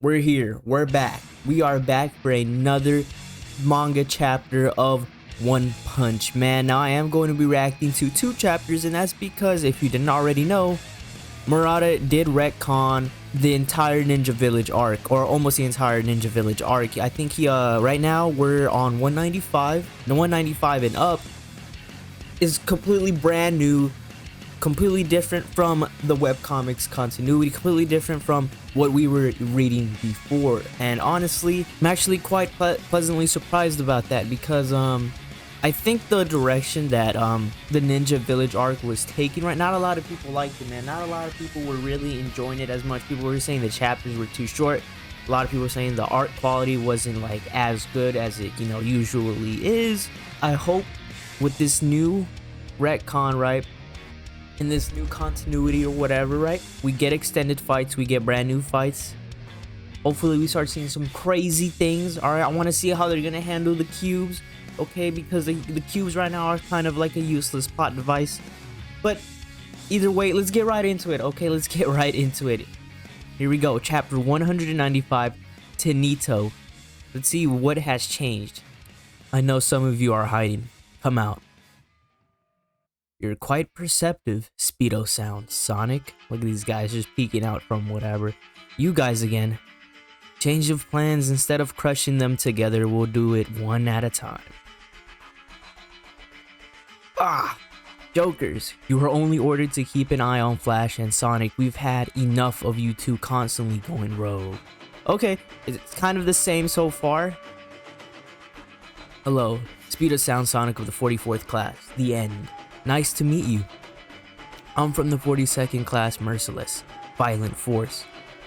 We're here. We're back. We are back for another manga chapter of One Punch Man. Now, I am going to be reacting to two chapters, and that's because, if you didn't already know, Murata did retcon the entire Ninja Village arc, or almost the entire Ninja Village arc. I think he, right now, we're on 195. The 195 and up is completely brand new, completely different from the webcomics continuity, completely different from what we were reading before. And honestly, I'm actually quite pleasantly surprised about that, because I think the direction that the Ninja Village arc was taking, right, not a lot of people liked it, man. Not a lot of people were really enjoying it as much. People were saying the chapters were too short. A lot of people were saying the art quality wasn't like as good as it, usually is. I hope with this new retcon, right, in this new continuity or whatever, right, we get extended fights, we get brand new fights. Hopefully we start seeing some crazy things. All right, I want to see how they're gonna handle the cubes, okay, because the cubes right now are kind of like a useless plot device. But either way, let's get right into it. Okay, let's get right into it. Here we go, chapter 195, Tenito. Let's see what has changed. I know some of you are hiding. Come out. You're quite perceptive, Speedo sounds, Sonic. Look at these guys just peeking out from whatever. You guys again. Change of plans. Instead of crushing them together, we'll do it one at a time. Ah! Jokers, you were only ordered to keep an eye on Flash and Sonic. We've had enough of you two constantly going rogue. Okay, it's kind of the same so far. Hello, Speedo sounds, Sonic of the 44th class. The end. Nice to meet you. I'm from the 42nd class, Merciless, Violent Force,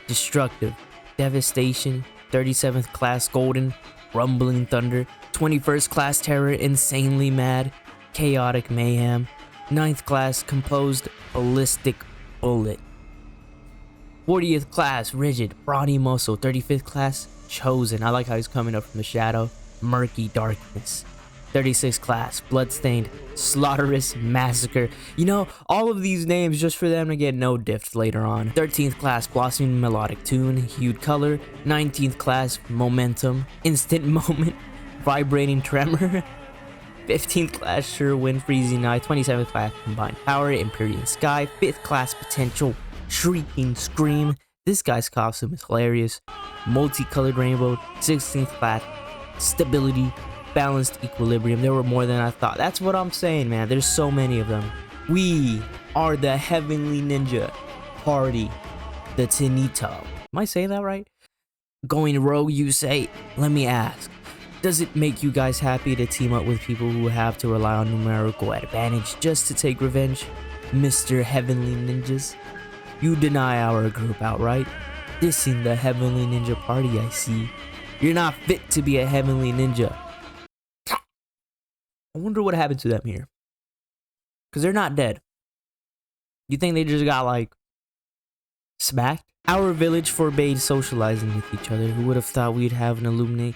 Destructive, Devastation, 37th class, Golden, Rumbling Thunder, 21st class, Terror, Insanely Mad, Chaotic Mayhem, 9th class, Composed, Ballistic Bullet, 40th class, Rigid, Brawny Muscle, 35th class, Chosen. I like how he's coming up from the shadow, Murky Darkness. 36th class, Bloodstained, Slaughterous Massacre. All of these names just for them to get no diffs later on. 13th class, Blossoming Melodic Tune, Hued Color. 19th class, Momentum, Instant Moment, Vibrating Tremor. 15th class, Sure Wind, Freezing Eye. 27th class, Combined Power, Empyrean Sky. 5th class, Potential, Shrieking Scream. This guy's costume is hilarious. Multicolored Rainbow. 16th class, Stability, Balanced Equilibrium. There were more than I thought. That's what I'm saying, man. There's so many of them. We are the Heavenly Ninja Party, the Tenito. Am I saying that right? Going rogue, you say? Let me ask. Does it make you guys happy to team up with people who have to rely on numerical advantage just to take revenge? Mr. Heavenly Ninjas? You deny our group outright. Dissing the Heavenly Ninja Party, I see. You're not fit to be a Heavenly Ninja. I wonder what happened to them here. Because they're not dead. You think they just got, like, smacked? Our village forbade socializing with each other. Who would have thought we'd have an alumni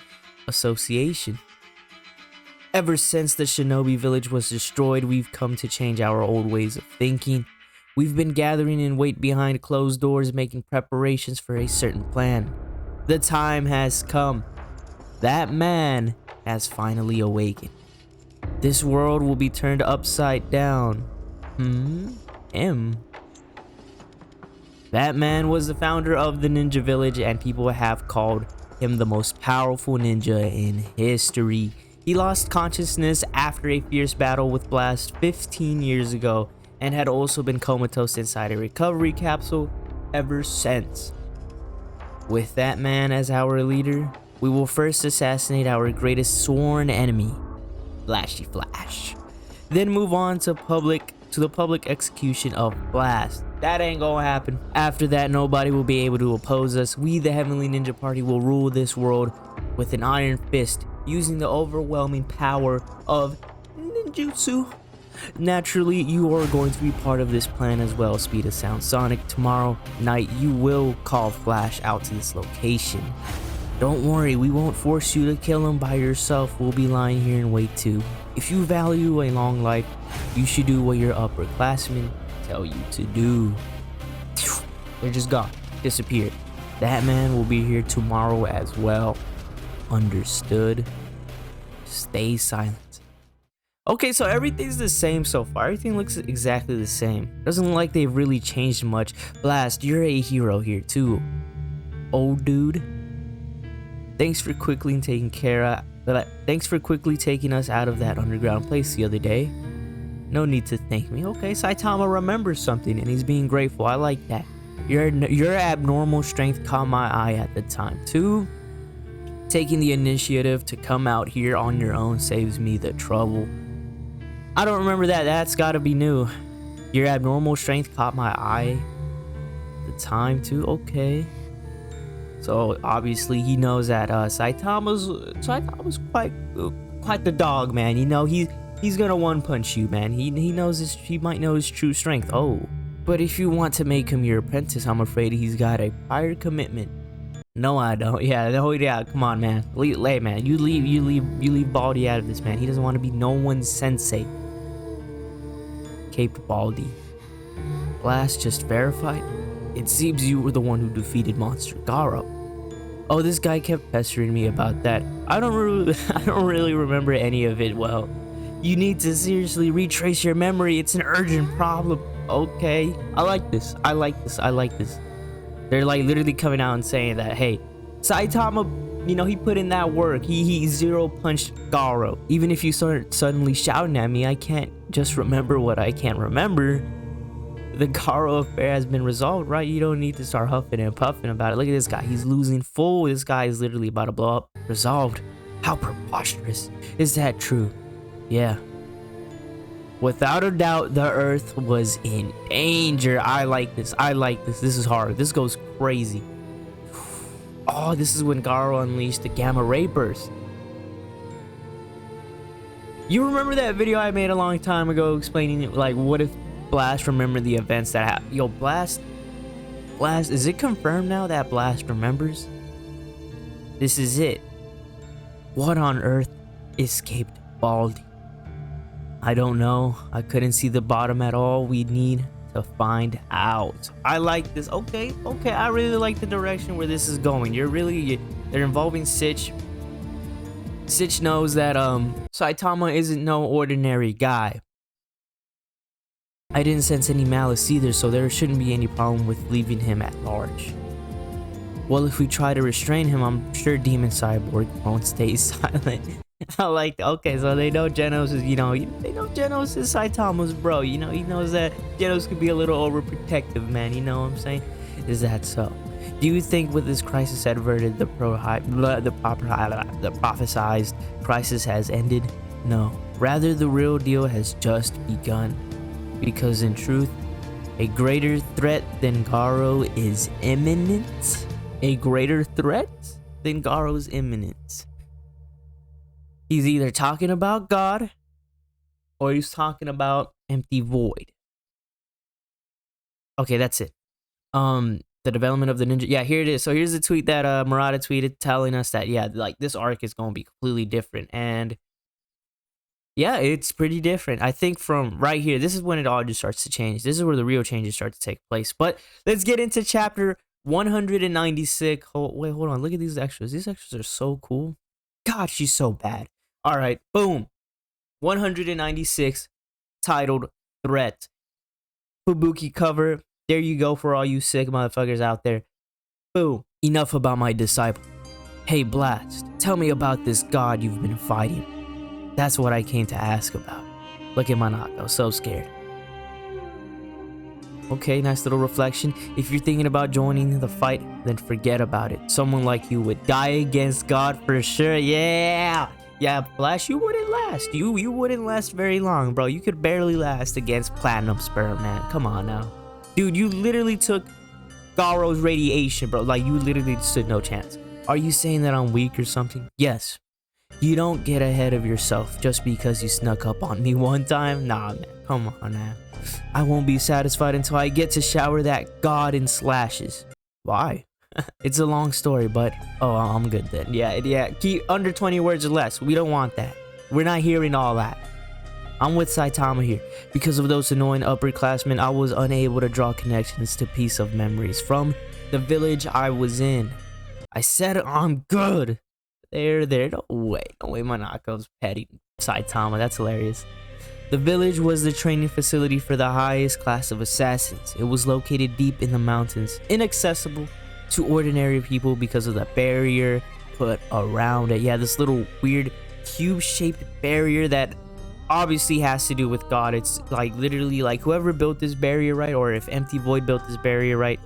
association? Ever since the Shinobi village was destroyed, we've come to change our old ways of thinking. We've been gathering in wait behind closed doors, making preparations for a certain plan. The time has come. That man has finally awakened. This world will be turned upside down. That man was the founder of the Ninja Village, and people have called him the most powerful ninja in history. He lost consciousness after a fierce battle with Blast 15 years ago, and had also been comatose inside a recovery capsule ever since. With that man as our leader, we will first assassinate our greatest sworn enemy, Flashy Flash, then move on to the public execution of Blast. That ain't gonna happen. After that, nobody will be able to oppose us. We, the Heavenly Ninja Party, will rule this world with an iron fist, using the overwhelming power of ninjutsu. Naturally, you are going to be part of this plan as well, Speedo sounds, Sonic. Tomorrow night, you will call Flash out to this location. Don't worry, we won't force you to kill him by yourself. We'll be lying here in wait too. If you value a long life, you should do what your upperclassmen tell you to do. They're just gone. Disappeared. That man will be here tomorrow as well. Understood? Stay silent. Okay, so everything's the same so far. Everything looks exactly the same. Doesn't look like they've really changed much. Blast, you're a hero here too. Old dude. Thanks for quickly taking us out of that underground place the other day. No need to thank me. Okay, Saitama remembers something and he's being grateful. I like that. Your abnormal strength caught my eye at the time. 2. Taking the initiative to come out here on your own saves me the trouble. I don't remember that. That's gotta be new. Your abnormal strength caught my eye at the time too. Okay. So obviously he knows that Saitama's quite the dog, man. You know, he's gonna one punch you, man. He knows he might know his true strength. Oh. But if you want to make him your apprentice, I'm afraid he's got a prior commitment. No, I don't. Yeah, come on, man. Man, you leave Baldy out of this, man. He doesn't want to be no one's sensei. Caped Baldy. Blast just verified. It seems you were the one who defeated Monster Garo. Oh, this guy kept pestering me about that. I don't really remember any of it well. You need to seriously retrace your memory. It's an urgent problem. Okay. I like this. They're like literally coming out and saying that, hey, Saitama, you know, he put in that work. He zero punched Garo. Even if you start suddenly shouting at me, I can't just remember what I can't remember. The Garo affair has been resolved, right? You don't need to start huffing and puffing about it. Look at this guy. He's losing full. This guy is literally about to blow up. Resolved. How preposterous. Is that true? Yeah. Without a doubt, the Earth was in danger. I like this. This is hard. This goes crazy. Oh, this is when Garo unleashed the gamma ray burst. You remember that video I made a long time ago explaining it, like, what if Blast remembered the events that happened? Yo, Blast, is it confirmed now that Blast remembers? This is it. What on earth escaped Baldy? I don't know. I couldn't see the bottom at all. We need to find out. I like this. Okay. I really like the direction where this is going. They're involving Sitch. Sitch knows that Saitama isn't no ordinary guy. I didn't sense any malice either, so there shouldn't be any problem with leaving him at large. Well, if we try to restrain him, I'm sure Demon Cyborg won't stay silent. I like that. Okay, so they know Genos is, they know Genos is Saitama's bro. He knows that Genos could be a little overprotective, man. You know what I'm saying? Is that so? Do you think with this crisis averted, the prophesized crisis has ended? No. Rather, the real deal has just begun. Because in truth, a greater threat than Garo is imminent. A greater threat than Garo's imminent. He's either talking about God or he's talking about empty void. Okay, that's it. The development of the ninja. Yeah, here it is. So here's the tweet that Murata tweeted telling us that, yeah, like this arc is going to be completely different. And yeah, it's pretty different. I think from right here, this is when it all just starts to change. This is where the real changes start to take place. But let's get into chapter 196. Wait, hold on. Look at these extras. These extras are so cool. God, she's so bad. All right, boom. 196, titled Threat. Fubuki cover. There you go for all you sick motherfuckers out there. Boom. Enough about my disciple. Hey, Blast, tell me about this god you've been fighting. That's what I came to ask about. Look at Manako, so scared. Okay, nice little reflection. If you're thinking about joining the fight, then forget about it. Someone like you would die against God for sure. Yeah, Flash, you wouldn't last. You wouldn't last very long, bro. You could barely last against Platinum Sperm, man. Come on now. Dude, you literally took Garo's radiation, bro. Like, you literally stood no chance. Are you saying that I'm weak or something? Yes. You don't get ahead of yourself just because you snuck up on me one time. Nah, man. Come on now. I won't be satisfied until I get to shower that god in slashes. Why? It's a long story, but oh, I'm good then. Yeah. Keep under 20 words or less. We don't want that. We're not hearing all that. I'm with Saitama here. Because of those annoying upperclassmen, I was unable to draw connections to piece of memories from the village I was in. I said I'm good. There. No way my knockout's petty Saitama. That's hilarious. The village was the training facility for the highest class of assassins. It was located deep in the mountains, inaccessible to ordinary people because of the barrier put around it. Yeah, this little weird cube-shaped barrier that obviously has to do with God. It's like literally like whoever built this barrier, right? Or if Empty Void built this barrier, right?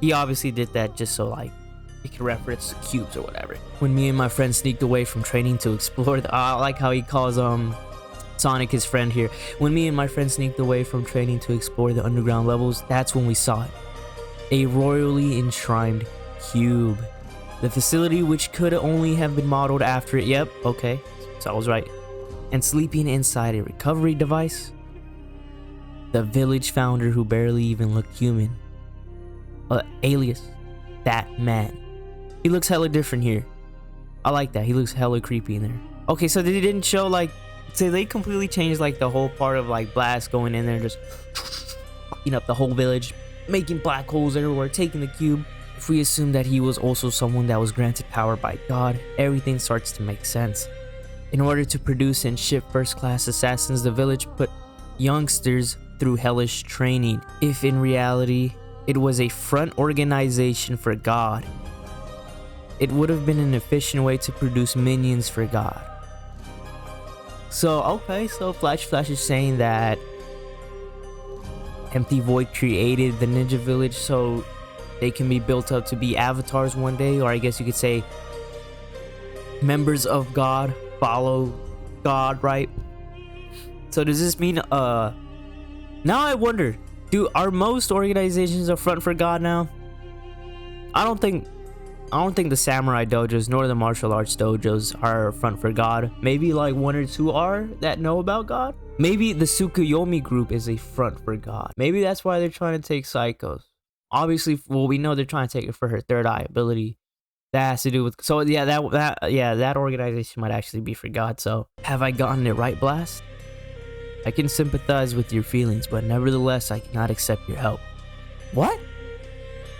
He obviously did that just so like it can reference cubes or whatever. When me and my friend sneaked away from training to explore the, I like how he calls Sonic his friend here. When me and my friend sneaked away from training to explore the underground levels, that's when we saw it. A royally enshrined cube. The facility which could only have been modeled after it. Yep, okay, so I was right. And sleeping inside a recovery device. The village founder who barely even looked human. Alias, that man. He looks hella different here. I like that. He looks hella creepy in there. Okay, so they didn't show like, so they completely changed like the whole part of like Blast going in there, just fucking up the whole village, making black holes everywhere, taking the cube. If we assume that he was also someone that was granted power by God, everything starts to make sense. In order to produce and ship first-class assassins, the village put youngsters through hellish training. If in reality, it was a front organization for God, it would have been an efficient way to produce minions for God. So, okay, so Flash is saying that Empty Void created the Ninja Village so they can be built up to be avatars one day, or I guess you could say members of God follow God, right? So does this mean now I wonder, are most organizations a front for God now? I don't think the samurai dojos nor the martial arts dojos are a front for God. Maybe like one or two are that know about God. Maybe the Tsukuyomi group is a front for God. Maybe that's why they're trying to take Psychos. Obviously, well, we know they're trying to take it for her third eye ability. That has to do with, so yeah, that organization might actually be for God. So have I gotten it right, Blast? I can sympathize with your feelings, but nevertheless, I cannot accept your help. What?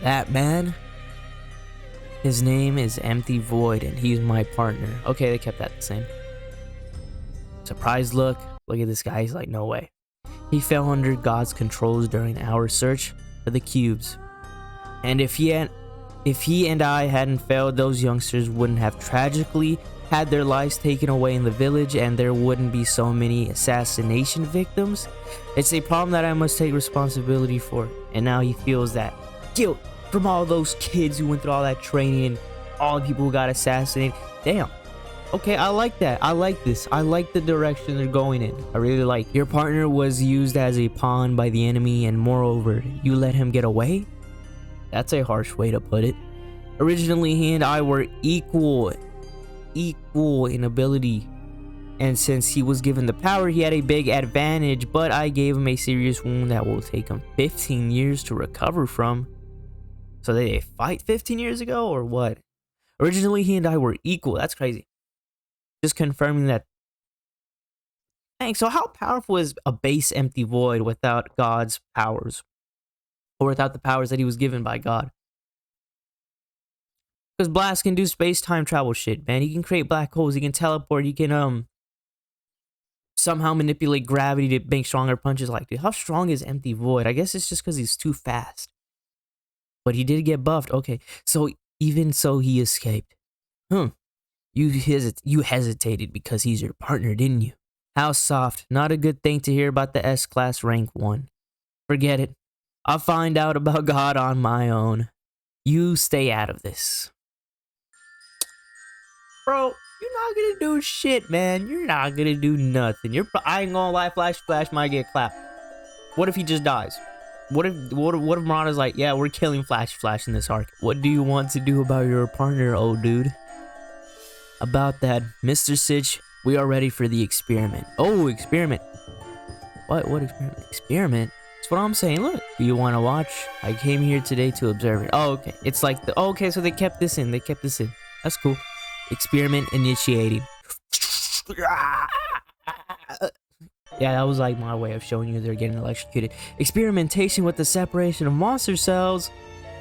That man? His name is Empty Void, and he's my partner. Okay, they kept that the same. Surprised look. Look at this guy. He's like, no way. He fell under God's controls during our search for the cubes. And if he and I hadn't failed, those youngsters wouldn't have tragically had their lives taken away in the village, and there wouldn't be so many assassination victims. It's a problem that I must take responsibility for. And now he feels that guilt from all those kids who went through all that training and all the people who got assassinated. Damn. Okay, I like that. I like this. I like the direction they're going in. I really like. Your partner was used as a pawn by the enemy, and moreover, you let him get away? That's a harsh way to put it. Originally, he and I were equal in ability, and since he was given the power, he had a big advantage, but I gave him a serious wound that will take him 15 years to recover from. So they fight 15 years ago, or what? Originally, he and I were equal. That's crazy. Just confirming that. Dang, so how powerful is a base Empty Void without God's powers? Or without the powers that he was given by God? Because Blast can do space-time travel shit, man. He can create black holes. He can teleport. He can, somehow manipulate gravity to make stronger punches. Like, dude, how strong is Empty Void? I guess it's just because he's too fast. But he did get buffed. Okay, so even so, he escaped. You hesitated because he's your partner, didn't you? How soft. Not a good thing to hear about the S-Class rank 1. Forget it. I'll find out about God on my own. You stay out of this. Bro, you're not gonna do shit, man. You're not gonna do nothing. I ain't gonna lie, Flash might get clapped. What if he just dies? What if Murata's like, yeah, we're killing Flash in this arc. What do you want to do about your partner, old dude? About that, Mr. Sitch, we are ready for the experiment. Oh, experiment. What experiment? Experiment? That's what I'm saying. Look, do you want to watch? I came here today to observe it. Oh, okay. It's like okay, so they kept this in. That's cool. Experiment initiating. Yeah, that was like my way of showing you they're getting electrocuted. Experimentation with the separation of monster cells.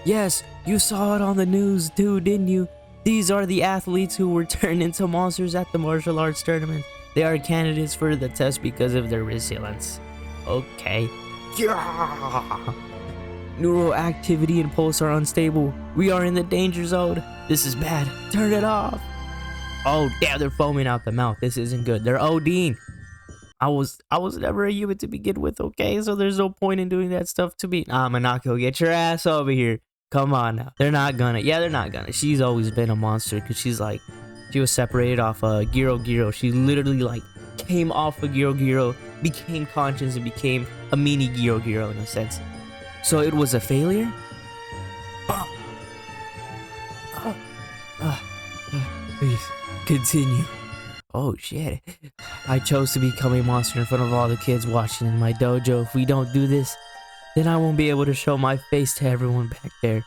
Yes, you saw it on the news too, didn't you? These are the athletes who were turned into monsters at the martial arts tournament. They are candidates for the test because of their resilience. Okay. Yeah! Neural activity and pulse are unstable. We are in the danger zone. This is bad. Turn it off. Oh, damn, they're foaming out the mouth. This isn't good. They're ODing. I was never a human to begin with, okay? So there's no point in doing that stuff to me. Nah, Manako, get your ass over here. Come on now. They're not gonna. Yeah, they're not gonna. She's always been a monster because she was separated off Giro Giro. She literally like came off of Giro Giro, became conscious, and became a mini Giro Giro in a sense. So it was a failure? Please, continue. Oh shit. I chose to become a monster in front of all the kids watching in my dojo. If we don't do this, then I won't be able to show my face to everyone back there.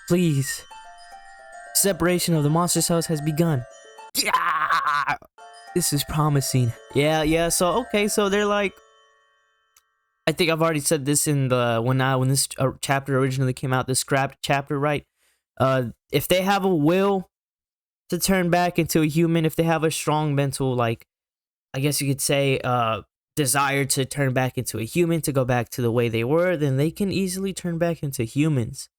Please. Separation of the monster cells has begun. Yeah! This is promising. Yeah, so okay, so they're like, I think I've already said this in the when this chapter originally came out, the scrapped chapter, right? If they have a will to turn back into a human, if they have a strong mental, like, I guess you could say, desire to turn back into a human, to go back to the way they were, then they can easily turn back into humans.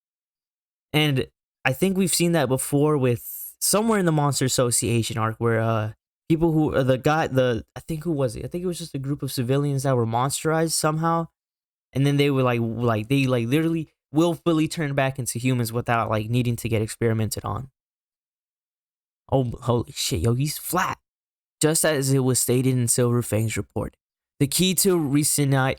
And I think we've seen that before with somewhere in the Monster Association arc where people who I think who was it? I think it was just a group of civilians that were monsterized somehow, and then they were they literally willfully turned back into humans without like needing to get experimented on. Oh, holy shit, yo, he's flat. Just as it was stated in Silver Fang's report, the key to resigning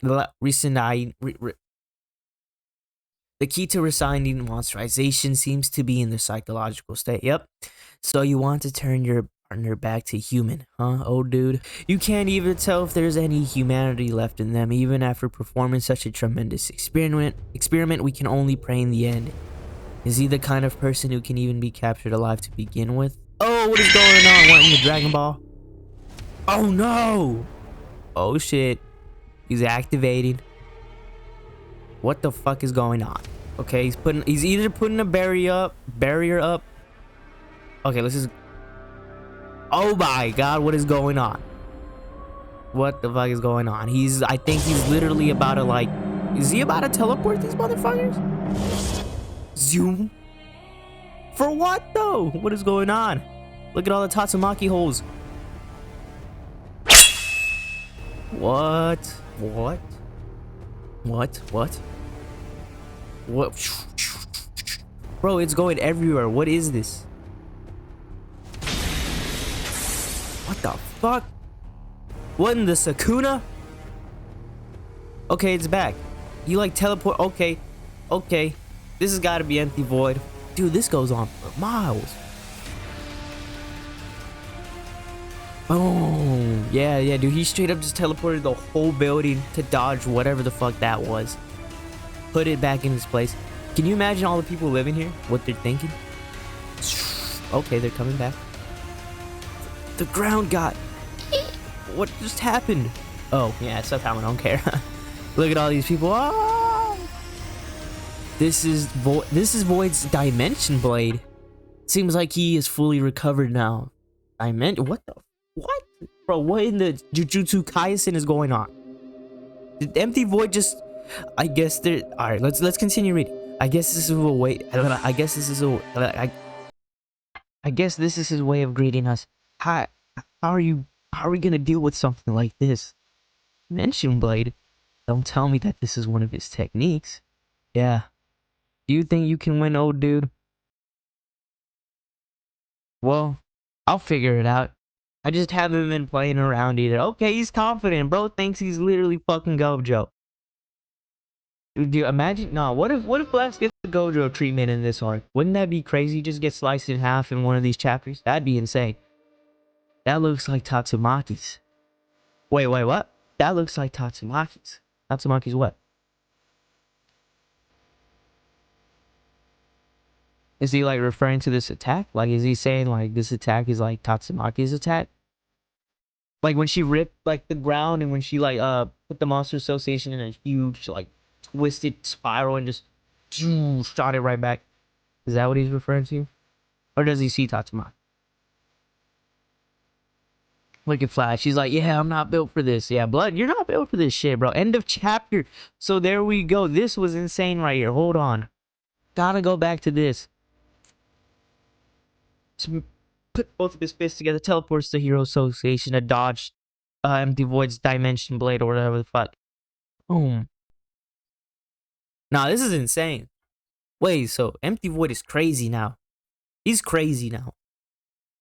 monsterization seems to be in the psychological state. Yep. So you want to turn your partner back to human, huh, old dude? You can't even tell if there's any humanity left in them, even after performing such a tremendous experiment. We can only pray in the end. Is he the kind of person who can even be captured alive to begin with? Oh, what is going on? What in the Dragon Ball? Oh no! Oh shit. He's activating. What the fuck is going on? Okay, he's either putting a barrier up. Okay, let's just. Oh my god, what is going on? What the fuck is going on? I think he's literally about to like, is he about to teleport these motherfuckers? Zoom. For what though? What is going on? Look at all the Tatsumaki holes. What? Bro, it's going everywhere. What is this? What the fuck? What in the Sakuna? Okay, it's back. You like teleport. Okay. This has got to be empty void. Dude, this goes on for miles. Boom. Yeah, dude. He straight up just teleported the whole building to dodge whatever the fuck that was. Put it back in its place. Can you imagine all the people living here? What they're thinking? Okay, they're coming back. The ground got... What just happened? Oh, yeah, it's somehow I don't care. Look at all these people. Oh! This is Void's Dimension Blade. Seems like he is fully recovered now. What? Bro, what in the Jujutsu Kaisen is going on? Did Empty Void just... I guess there... Alright, let's continue reading. I guess this is a way... I guess this is a... I guess this is his way of greeting us. How are we gonna deal with something like this? Dimension Blade? Don't tell me that this is one of his techniques. Yeah. Do you think you can win, old dude? Well, I'll figure it out. I just haven't been playing around either. Okay, he's confident. Bro thinks he's literally fucking Gojo. Dude, do you imagine? No, what if Blast gets the Gojo treatment in this arc? Wouldn't that be crazy? Just get sliced in half in one of these chapters? That'd be insane. That looks like Tatsumaki's. Wait, what? That looks like Tatsumaki's. Tatsumaki's what? Is he like referring to this attack? Like, is he saying like this attack is like Tatsumaki's attack? Like when she ripped like the ground and when she like put the Monster Association in a huge like twisted spiral and just Shot it right back. Is that what he's referring to? Or does he see Tatsuma? Look at Flash. He's like, yeah, I'm not built for this. Yeah, Blood, you're not built for this shit, bro. End of chapter. So there we go. This was insane right here. Hold on. Gotta go back to this. To put both of his fists together, teleports to Hero Association to dodge Empty Void's Dimension Blade or whatever the fuck. Boom. Nah, this is insane. Wait, so Empty Void is crazy now. He's crazy now.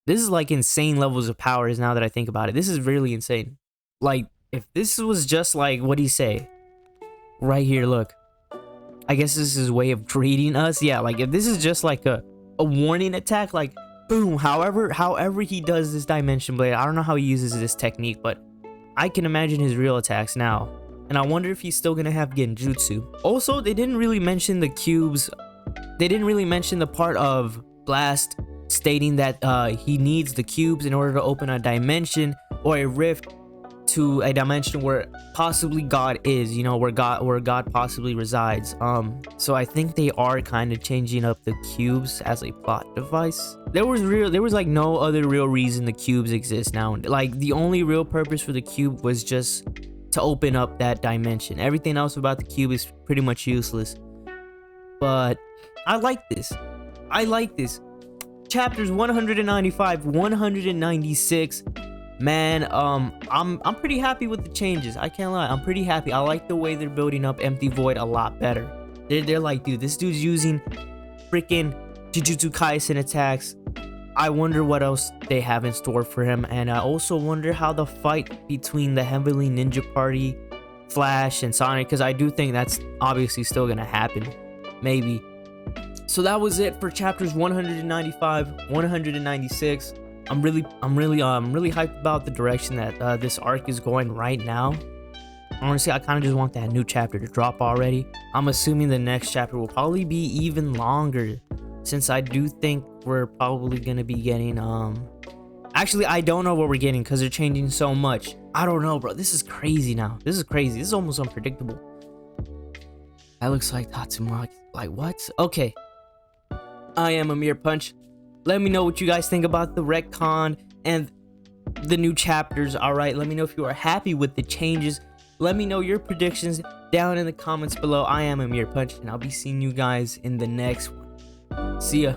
This is like insane levels of powers now that I think about it. This is really insane. Like, if this was just like, what'd he say? Right here, look. I guess this is his way of greeting us. Yeah, like if this is just like a warning attack, like boom, however he does this Dimension Blade. I don't know how he uses this technique, but I can imagine his real attacks now. And I wonder if he's still gonna have Genjutsu. Also, they didn't really mention the cubes. They didn't really mention the part of Blast stating that he needs the cubes in order to open a dimension or a rift to a dimension where possibly God is, you know, where God possibly resides. So I think they are kind of changing up the cubes as a plot device. There was like no other real reason the cubes exist now. Like the only real purpose for the cube was just to open up that dimension. Everything else about the cube is pretty much useless. But I like this. I like this. Chapters 195, 196. Man, I'm pretty happy with the changes. I can't lie. I'm pretty happy. I like the way they're building up Empty Void a lot better. They're like, dude, this dude's using freaking Jujutsu Kaisen attacks. I wonder what else they have in store for him. And I also wonder how the fight between the Heavenly Ninja Party, Flash, and Sonic, because I do think that's obviously still gonna happen. Maybe. So that was it for chapters 195, 196. I'm really hyped about the direction that this arc is going right now. Honestly, I kind of just want that new chapter to drop already. I'm assuming the next chapter will probably be even longer, since I do think we're probably gonna be getting actually, I don't know what we're getting because they're changing so much. I don't know, bro. This is crazy now. This is crazy. This is almost unpredictable. That looks like Tatsuma. Like what? Okay. I am Amir Punch. Let me know what you guys think about the retcon and the new chapters. All right, let me know if you are happy with the changes. Let me know your predictions down in the comments below. I am Amir Punch, and I'll be seeing you guys in the next one. See ya.